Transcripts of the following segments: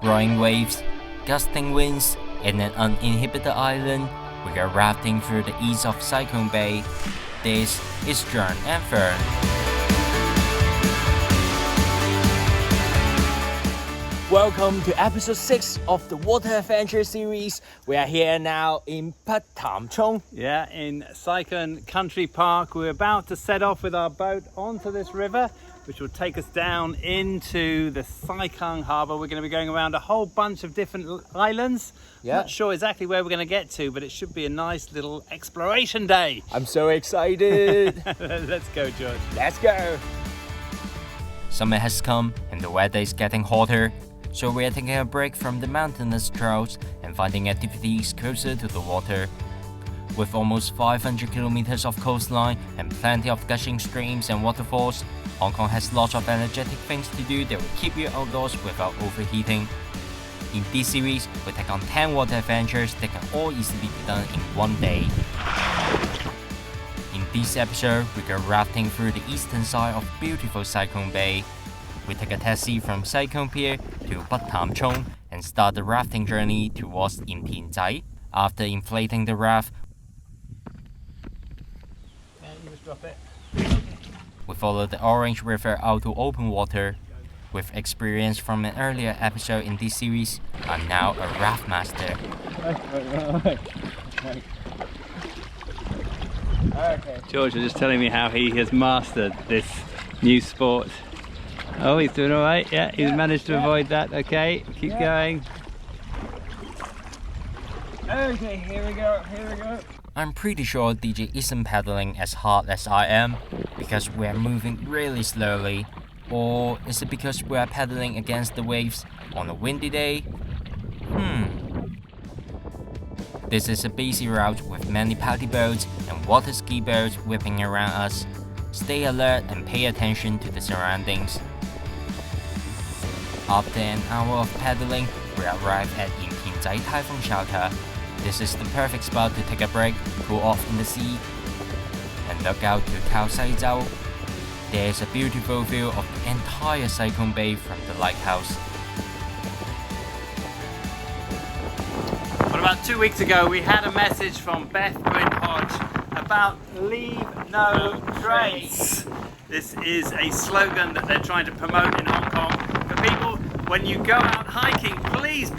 roaring waves, gusting winds, and an uninhibited island, we are rafting through the east of Sai Kung Bay. This is John and Fern. Welcome to episode 6 of the Water Adventure series. We are here now in Passata. Yeah, in Sai Kung Country Park. We're about to set off with our boat onto this river, which will take us down into the Sai Kung harbour. We're going to be going around a whole bunch of different islands. Yeah. Not sure exactly where we're going to get to, but it should be a nice little exploration day. I'm so excited. Let's go, George. Let's go. Summer has come and the weather is getting hotter. So we are taking a break from the mountainous trails and finding activities closer to the water. With almost 500 kilometers of coastline and plenty of gushing streams and waterfalls, Hong Kong has lots of energetic things to do that will keep you outdoors without overheating. In this series, we take on 10 water adventures that can all easily be done in one day. In this episode, we go rafting through the eastern side of beautiful Sai Kung Bay. We take a taxi from Sai Kung Pier to Passata and start the rafting journey towards Zai. After inflating the raft, You just drop it. we follow the Orange River out to open water. With experience from an earlier episode in this series, I'm now a raft master. Okay. George was just telling me how he has mastered this new sport. Oh, he's doing all right. Yeah, he's managed to avoid that. Okay, keep going. Okay, here we go. I'm pretty sure DJ isn't paddling as hard as I am because we're moving really slowly. Or is it because we're paddling against the waves on a windy day? This is a busy route with many party boats and water ski boats whipping around us. Stay alert and pay attention to the surroundings. After an hour of paddling, we arrive at Zai Typhoon Shelter. This is the perfect spot to take a break, cool off in the sea, and look out to Khao Sai Zhao. There's a beautiful view of the entire Sai Kung Bay from the lighthouse. Well, about 2 weeks ago, we had a message from Beth Gwyn Hodge about leave no trace. This is a slogan that they're trying to promote in Hong Kong. For people, when you go out hiking, please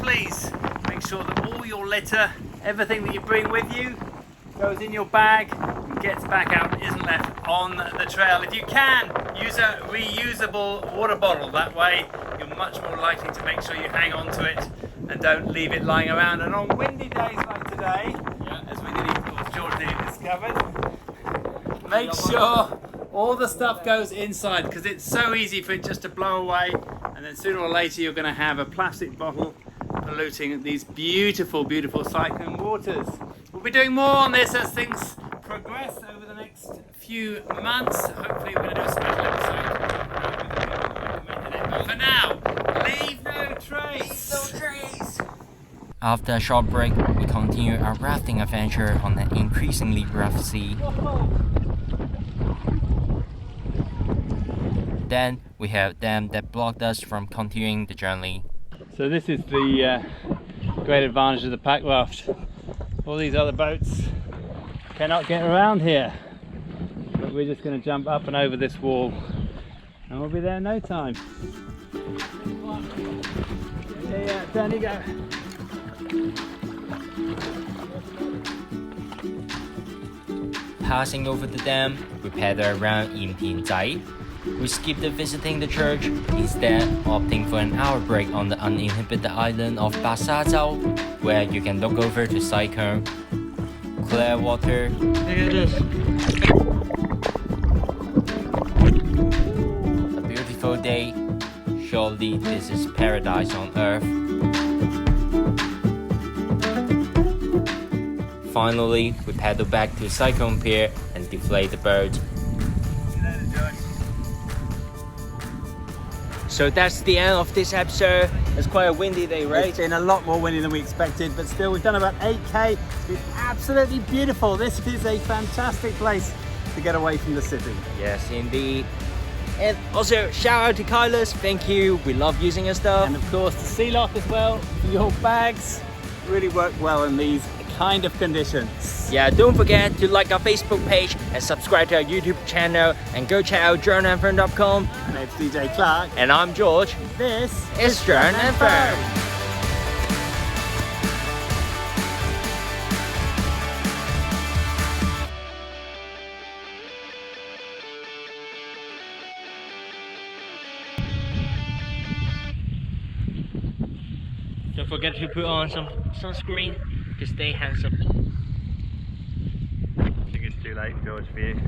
make sure that all your litter, everything that you bring with you, goes in your bag and gets back out, isn't left on the trail. If you can, use a reusable water bottle. That way, you're much more likely to make sure you hang on to it and don't leave it lying around. And on windy days like today, as George nearly discovered, make sure all the stuff goes inside, because it's so easy for it just to blow away, and then sooner or later you're going to have a plastic bottle polluting these beautiful, beautiful Sai Kung waters. We'll be doing more on this as things progress over the next few months. Hopefully we're going to do a special episode. But for now, leave no trace. After a short break, we continue our rafting adventure on an increasingly rough sea. Then we have a dam that blocked us from continuing the journey. So this is the great advantage of the packraft. All these other boats cannot get around here, but we're just going to jump up and over this wall and we'll be there in no time. Yeah, down you go. Passing over the dam, we paddle around Zai. We skipped visiting the church, instead opting for an hour break on the uninhibited island of Passata, where you can look over to Sai Kung. Clear water. Look at this. A beautiful day. Surely this is paradise on earth. Finally, we paddle back to Sai Kung Pier and deflate the boat. So that's the end of this episode. It's quite a windy day, right? It's been a lot more windy than we expected, but still we've done about 8k. It's been absolutely beautiful. This is a fantastic place to get away from the city. Yes, indeed. And also shout out to Kylos, thank you, we love using your stuff. And of course the sea lock as well, for your bags. Really work well in these kind of conditions. Yeah, don't forget to like our Facebook page and subscribe to our YouTube channel and go check out journeyandfern.com. My name's DJ Clark. And I'm George. This It's Journey and Fern. Don't forget to put on some sunscreen to stay handsome. I think it's too late, George, for you.